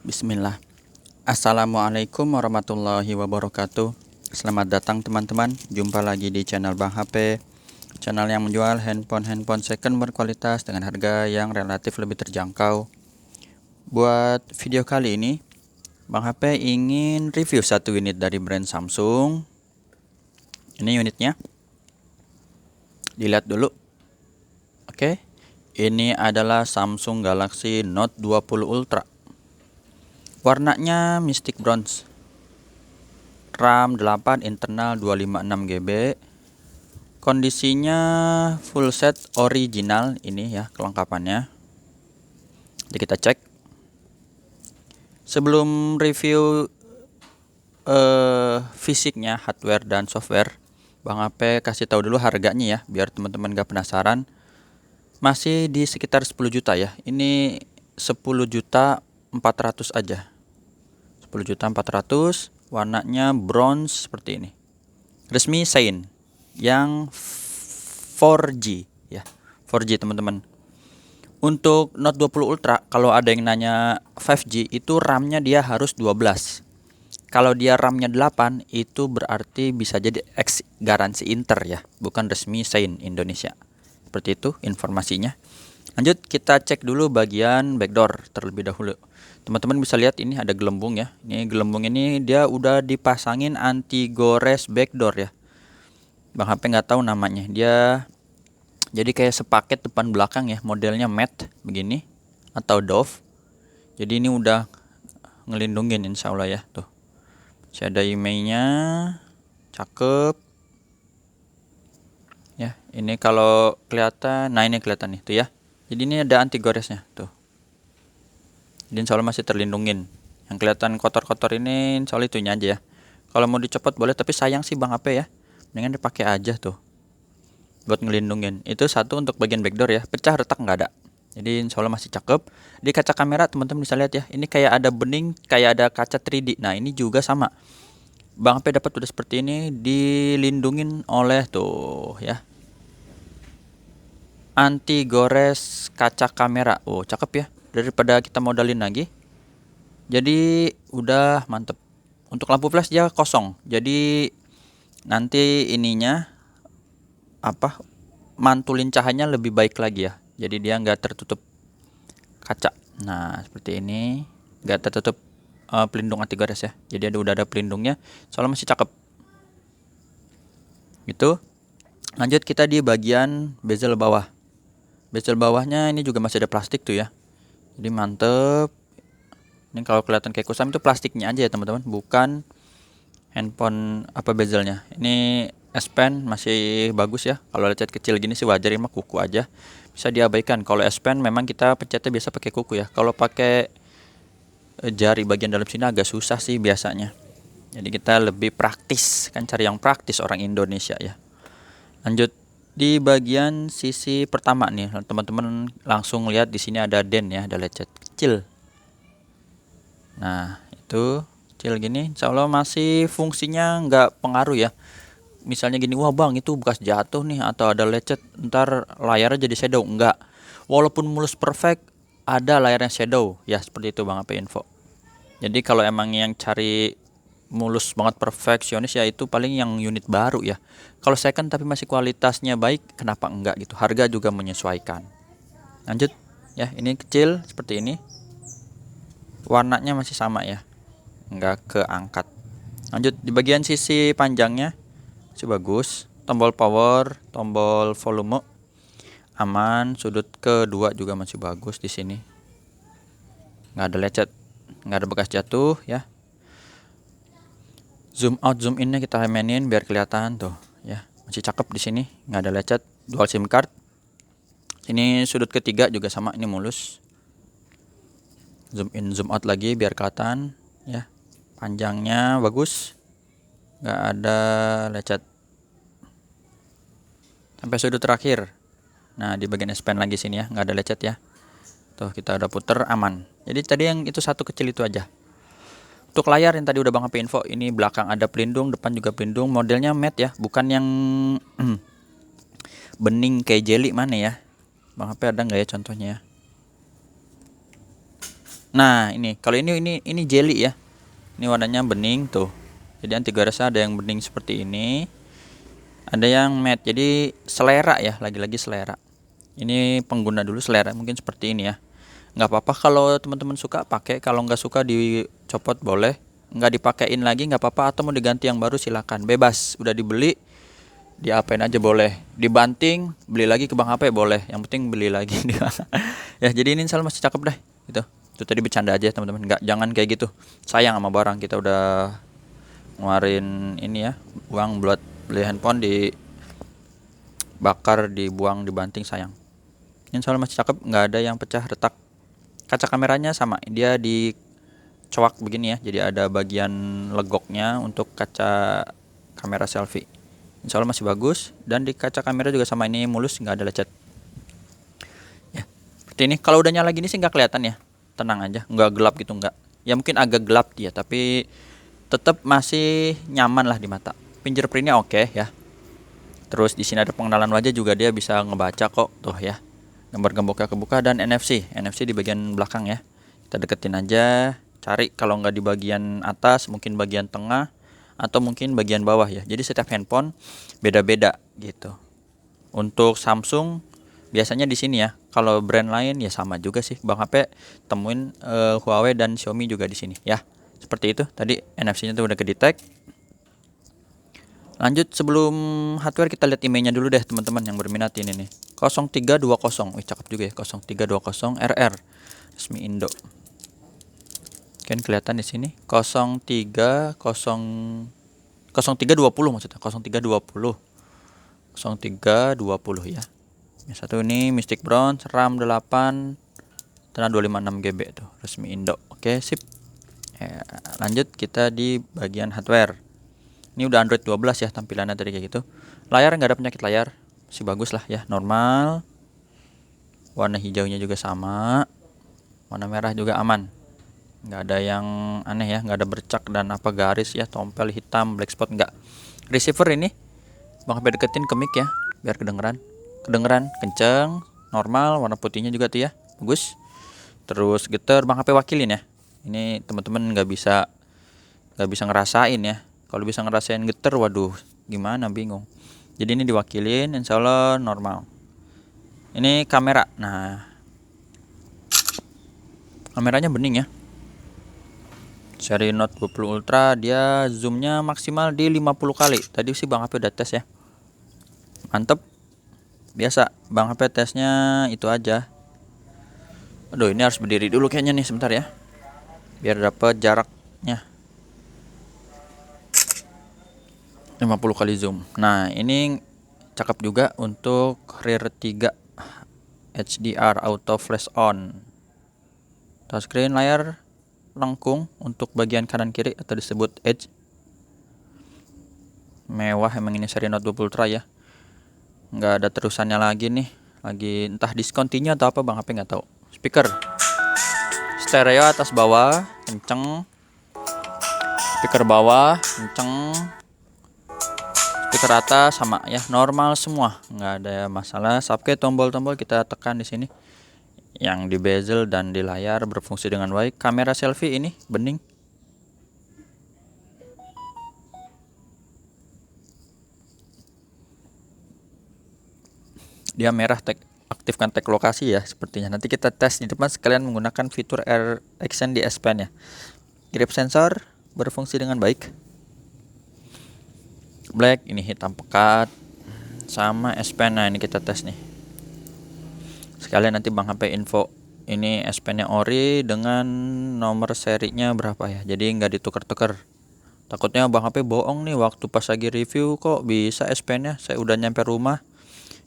Bismillah. Assalamualaikum warahmatullahi wabarakatuh. Selamat datang teman-teman. Jumpa lagi di channel Bang HP, channel yang menjual handphone second berkualitas dengan harga yang relatif lebih terjangkau. Buat video kali ini, Bang HP ingin review satu unit dari brand Samsung. Ini unitnya. Dilihat dulu. Oke. Ini adalah Samsung Galaxy Note 20 Ultra. Warnanya Mystic Bronze. RAM 8, internal 256 GB. Kondisinya full set original ini ya kelengkapannya. Jadi kita cek. Sebelum review fisiknya, hardware dan software, Bang HP kasih tahu dulu harganya ya, biar teman-teman gak penasaran. Masih di sekitar 10 juta ya. Ini 10.400.000 aja. 10.400.000, warnanya bronze seperti ini. Resmi Shine yang 4G ya. 4G teman-teman. Untuk Note 20 Ultra, kalau ada yang nanya 5G, itu RAM-nya dia harus 12. Kalau dia RAM-nya 8, itu berarti bisa jadi X garansi Inter ya, bukan resmi Shine Indonesia. Seperti itu informasinya. Lanjut kita cek dulu bagian backdoor terlebih dahulu. Teman-teman bisa lihat ini ada gelembung ya. Ini gelembung ini dia udah dipasangin anti gores backdoor ya. Bang HP nggak tahu namanya. Dia jadi kayak sepaket depan belakang ya. Modelnya matte begini atau Dove. Jadi ini udah ngelindungin insya Allah ya. Tuh. Masih ada emailnya. Cakep. Ya, ini kalau kelihatan, nah ini kelihatan nih tuh ya. Jadi ini ada anti goresnya tuh. Jadi insya Allah masih terlindungin. Yang kelihatan kotor-kotor ini insya Allah itunya aja ya. Kalau mau dicopot boleh, tapi sayang sih Bang HP ya. Mendingan dipakai aja tuh. Buat ngelindungin. Itu satu untuk bagian backdoor ya. Pecah retak nggak ada. Jadi insya Allah masih cakep. Di kaca kamera teman-teman bisa lihat ya. Ini kayak ada bening, kayak ada kaca 3D. Nah ini juga sama. Bang HP dapat udah seperti ini, dilindungin oleh tuh ya. Anti gores kaca kamera. Oh cakep ya. Daripada kita modalin lagi. Jadi udah mantep. Untuk lampu flash dia kosong. Jadi nanti ininya apa, mantulin cahayanya lebih baik lagi ya. Jadi dia nggak tertutup kaca. Nah seperti ini, nggak tertutup pelindung anti gores ya. Jadi udah ada pelindungnya. Soalnya masih cakep. Gitu. Lanjut kita di bagian bezel bawah. Bezel bawahnya ini juga masih ada plastik tuh ya. Jadi mantep. Ini kalau kelihatan kayak kusam itu plastiknya aja ya teman-teman, bukan handphone apa bezelnya. Ini S Pen masih bagus ya. Kalau lecet kecil gini sih wajar, mah kuku aja. Bisa diabaikan. Kalau S Pen memang kita pencetnya biasa pakai kuku ya. Kalau pakai jari bagian dalam sini agak susah sih biasanya. Jadi kita lebih praktis, kan cari yang praktis orang Indonesia ya. Lanjut di bagian sisi pertama nih, teman-teman langsung lihat di sini ada den ya, ada lecet kecil. Nah itu kecil gini, insya Allah masih fungsinya nggak pengaruh ya. Misalnya gini, wah bang itu bekas jatuh nih atau ada lecet, ntar layarnya jadi shadow. Enggak, walaupun mulus perfect ada layarnya shadow ya, seperti itu Bang apa info. Jadi kalau emang yang cari mulus banget perfeksionis ya itu paling yang unit baru ya. Kalau second tapi masih kualitasnya baik, kenapa enggak gitu. Harga juga menyesuaikan. Lanjut ya, ini kecil seperti ini. Warnanya masih sama ya, nggak keangkat. Lanjut di bagian sisi panjangnya masih bagus. Tombol power, tombol volume aman. Sudut kedua juga masih bagus di sini. Nggak ada lecet, nggak ada bekas jatuh ya. Zoom out, zoom innya kita mainin biar kelihatan tuh ya. Masih cakep di sini, nggak ada lecet. Dual SIM card. Ini sudut ketiga juga sama, ini mulus. Zoom in, zoom out lagi biar kelihatan ya. Panjangnya bagus, nggak ada lecet. Sampai sudut terakhir. Nah di bagian S Pen lagi sini ya, nggak ada lecet ya. Tuh kita udah puter aman. Jadi tadi yang itu satu kecil itu aja. Untuk layar yang tadi udah Bang HP info, ini belakang ada pelindung, depan juga pelindung. Modelnya matte ya, bukan yang bening kayak jelly mana ya. Bang HP ada nggak ya contohnya ya? Nah, ini kalau ini jelly ya. Ini warnanya bening tuh. Jadi antivirusnya ada yang bening seperti ini. Ada yang matte. Jadi selera ya, lagi-lagi selera. Ini pengguna dulu selera mungkin seperti ini ya. Nggak apa-apa kalau teman-teman suka pakai, kalau nggak suka dicopot boleh, nggak dipakein lagi nggak apa-apa, atau mau diganti yang baru silakan, bebas. Udah dibeli diapain aja boleh, dibanting beli lagi ke Bang HP boleh, yang penting beli lagi. Ya jadi ini insya Allah masih cakep deh gitu. Itu tadi bercanda aja teman-teman, nggak, jangan kayak gitu, sayang sama barang kita udah ngeluarin ini ya, uang buat beli handphone dibakar, dibuang, dibanting, sayang. Insya Allah masih cakep, nggak ada yang pecah retak. Kaca kameranya sama, dia dicowak begini ya, jadi ada bagian legoknya untuk kaca kamera selfie. Insya Allah masih bagus, dan di kaca kamera juga sama, ini mulus, nggak ada lecet ya. Seperti ini, kalau udah nyala gini sih nggak kelihatan ya, tenang aja, nggak gelap gitu, nggak, ya mungkin agak gelap dia tapi tetap masih nyaman lah di mata. Fingerprintnya oke ya. Terus di sini ada pengenalan wajah juga, dia bisa ngebaca kok tuh ya, gambar gemboknya kebuka, dan NFC di bagian belakang ya. Kita deketin aja, cari kalau nggak di bagian atas mungkin bagian tengah atau mungkin bagian bawah ya. Jadi setiap handphone beda-beda gitu. Untuk Samsung biasanya di sini ya. Kalau brand lain ya sama juga sih. Bang HP temuin Huawei dan Xiaomi juga di sini ya. Seperti itu. Tadi NFC-nya tuh udah ke-detect. Lanjut, sebelum hardware kita lihat emailnya dulu deh teman-teman yang berminat ini nih. 0320. Wih, cakep juga ya, 0320 RR. Resmi Indo. Kan kelihatan di sini 0320 maksudnya 0320 0320 ya. Yang satu ini Mystic Bronze, RAM 8 dan 256 GB tuh, resmi Indo. Oke, sip. Ya, lanjut kita di bagian hardware. Ini udah Android 12 ya tampilannya tadi kayak gitu. Layar nggak ada penyakit layar, masih bagus lah ya, normal. Warna hijaunya juga sama, warna merah juga aman, nggak ada yang aneh ya, nggak ada bercak dan apa garis ya, tompel hitam, black spot nggak. Receiver ini Bang HP deketin ke mic ya, biar kedengeran kenceng, normal, warna putihnya juga tuh ya, bagus. Terus getar Bang HP wakilin ya. Ini teman-teman nggak bisa ngerasain ya. Kalau bisa ngerasain getar, waduh, gimana, bingung. Jadi ini diwakilin, insya Allah normal. Ini kamera, nah kameranya bening ya. Seri Note 20 Ultra dia zoomnya maksimal di 50 kali. Tadi sih Bang HP udah tes ya. Mantep. Biasa Bang HP tesnya itu aja. Aduh, ini harus berdiri dulu kayaknya nih sebentar ya, biar dapat jaraknya. 50 kali zoom. Nah, ini cakep juga untuk rear 3 HDR auto flash on. Touchscreen, layar lengkung untuk bagian kanan kiri atau disebut edge. Mewah emang ini seri Note 20 Ultra ya. Nggak ada terusannya lagi nih. Lagi entah diskontinya atau apa, Bang HP nggak tahu. Speaker stereo atas bawah kenceng. Speaker bawah kenceng. Speaker atas sama ya, normal semua, nggak ada masalah. Subkey, tombol-tombol kita tekan di sini. Yang di bezel dan di layar berfungsi dengan baik. Kamera selfie ini bening. Dia merah, aktifkan tag lokasi ya sepertinya. Nanti kita tes di depan sekalian menggunakan fitur Air Action di S Pen ya. Grip sensor berfungsi dengan baik. Black, ini hitam pekat sama S Pen. Nah, ini kita tes nih. Sekalian nanti Bang HP info ini S Pen-nya ori dengan nomor serinya berapa ya. Jadi nggak ditukar-tukar. Takutnya Bang HP bohong nih waktu pas lagi review, kok bisa S Pen-nya saya udah nyampe rumah.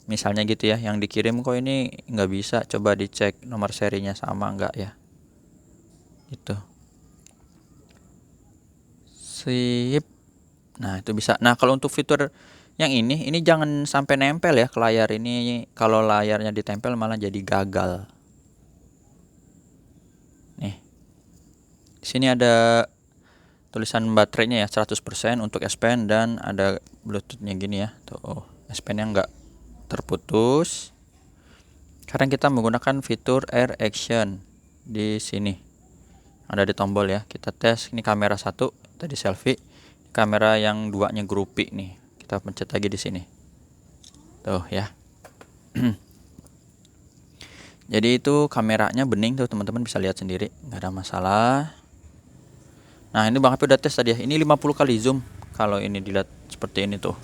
Misalnya gitu ya, yang dikirim kok ini nggak bisa, coba dicek nomor serinya sama nggak ya. Itu. Sip. Nah, itu bisa. Nah, kalau untuk fitur yang ini jangan sampai nempel ya ke layar ini. Kalau layarnya ditempel malah jadi gagal. Nih. Di sini ada tulisan baterainya ya, 100% untuk S Pen, dan ada Bluetooth-nya gini ya. Tuh, S Pen-nya nggak terputus. Sekarang kita menggunakan fitur Air Action di sini. ada di tombol ya. Kita tes ini kamera 1 tadi selfie, kamera yang duanya grupi nih. Kita pencet lagi di sini. Tuh ya. Jadi itu kameranya bening tuh teman-teman, bisa lihat sendiri, nggak ada masalah. Nah, ini Bang HP udah tes tadi ya. Ini 50 kali zoom kalau ini dilihat seperti ini tuh.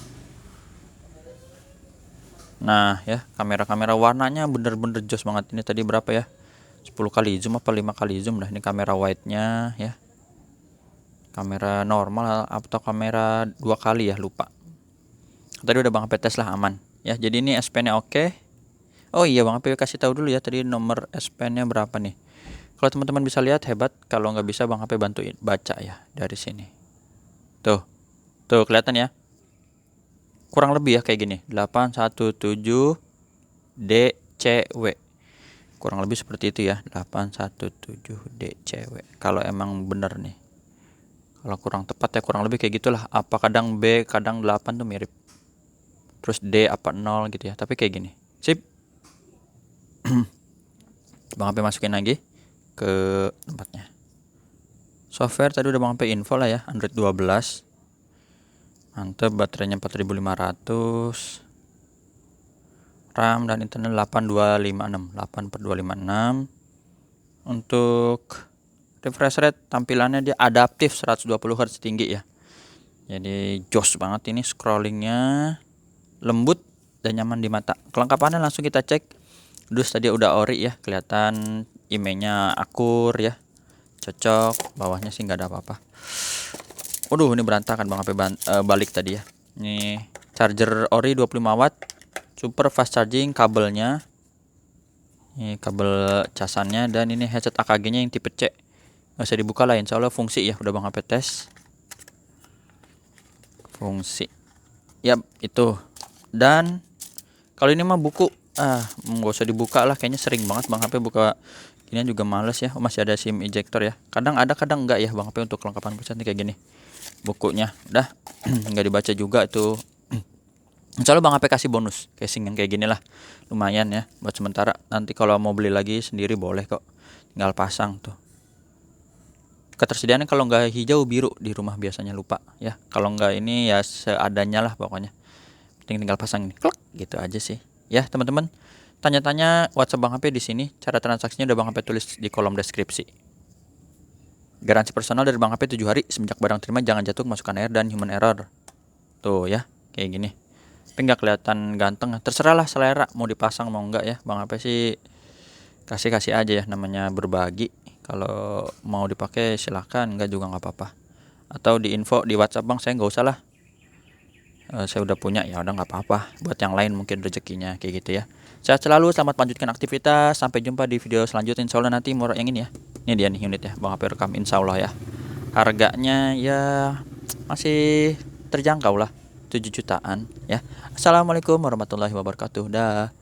Nah ya, kamera-kamera warnanya bener-bener jos banget. Ini tadi berapa ya, 10 kali zoom apa 5 kali zoom. Nah ini kamera wide-nya ya, kamera normal atau kamera 2 kali ya, lupa. Tadi udah Bang HP tes lah, aman ya. Jadi ini S Pen-nya oke. Oh iya, Bang HP kasih tahu dulu ya tadi nomor S Pen-nya berapa nih. Kalau teman-teman bisa lihat hebat, kalau nggak bisa Bang HP bantuin baca ya dari sini. Tuh kelihatan ya, kurang lebih ya kayak gini, 817 DCW, kurang lebih seperti itu ya, 817 DCW kalau emang bener nih. Kalau kurang tepat ya kurang lebih kayak gitulah, apa kadang B kadang 8 tuh mirip, terus D apa 0 gitu ya, tapi kayak gini sip. Bang HP masukin lagi ke tempatnya. Software tadi udah Bang HP info lah ya, Android 12 mantep, baterainya 4500, RAM dan internet 8256, 8/256. Untuk refresh rate tampilannya dia adaptif 120 Hz tinggi ya. Jadi jos banget ini, scrollingnya lembut dan nyaman di mata. Kelengkapannya langsung kita cek. Dus tadi udah ori ya, kelihatan emailnya akur ya, cocok. Bawahnya sih nggak ada apa-apa. Waduh, ini berantakan Bang HP balik tadi ya. Ini charger ori 25 watt, super fast charging, kabelnya ini kabel casannya, dan ini headset AKG nya yang tipe C, nggak usah dibuka lah, insya Allah fungsi ya, udah Bang HP tes fungsi ya itu. Dan kalau ini mah buku nggak usah dibuka lah, kayaknya sering banget Bang HP buka gini juga males ya. Masih ada SIM ejector ya, kadang ada kadang enggak ya Bang HP untuk kelengkapan persen kayak gini. Bukunya udah nggak dibaca juga itu. Insya Allah Bang HP kasih bonus casing yang kayak gini lah, lumayan ya buat sementara. Nanti kalau mau beli lagi sendiri boleh kok, tinggal pasang tuh. Ketersediaannya kalau nggak hijau biru di rumah biasanya, lupa ya. Kalau nggak ini ya seadanya lah pokoknya, tinggal pasang ini klik gitu aja sih ya teman-teman. Tanya-tanya WhatsApp Bang HP di sini, cara transaksinya udah Bang HP tulis di kolom deskripsi. Garansi personal dari Bang HP 7 hari, semenjak barang terima jangan jatuh masukkan air dan human error. Tuh ya, kayak gini. Tapi nggak kelihatan ganteng, terserah lah selera mau dipasang mau enggak ya. Bang HP sih kasih aja ya, namanya berbagi. Kalau mau dipakai silahkan, enggak juga nggak apa-apa. Atau di info di WhatsApp Bang, saya nggak usah lah, saya udah punya ya, udah nggak apa-apa. Buat yang lain mungkin rezekinya kayak gitu ya. Sehat selalu, selamat melanjutkan aktivitas, sampai jumpa di video selanjutnya. Insya Allah nanti murah yang ini ya. Ini dia nih unit ya, Bang HP rekam, insya Allah ya. Harganya ya masih terjangkau lah, 7 jutaan ya. Assalamualaikum warahmatullahi wabarakatuh. Dah.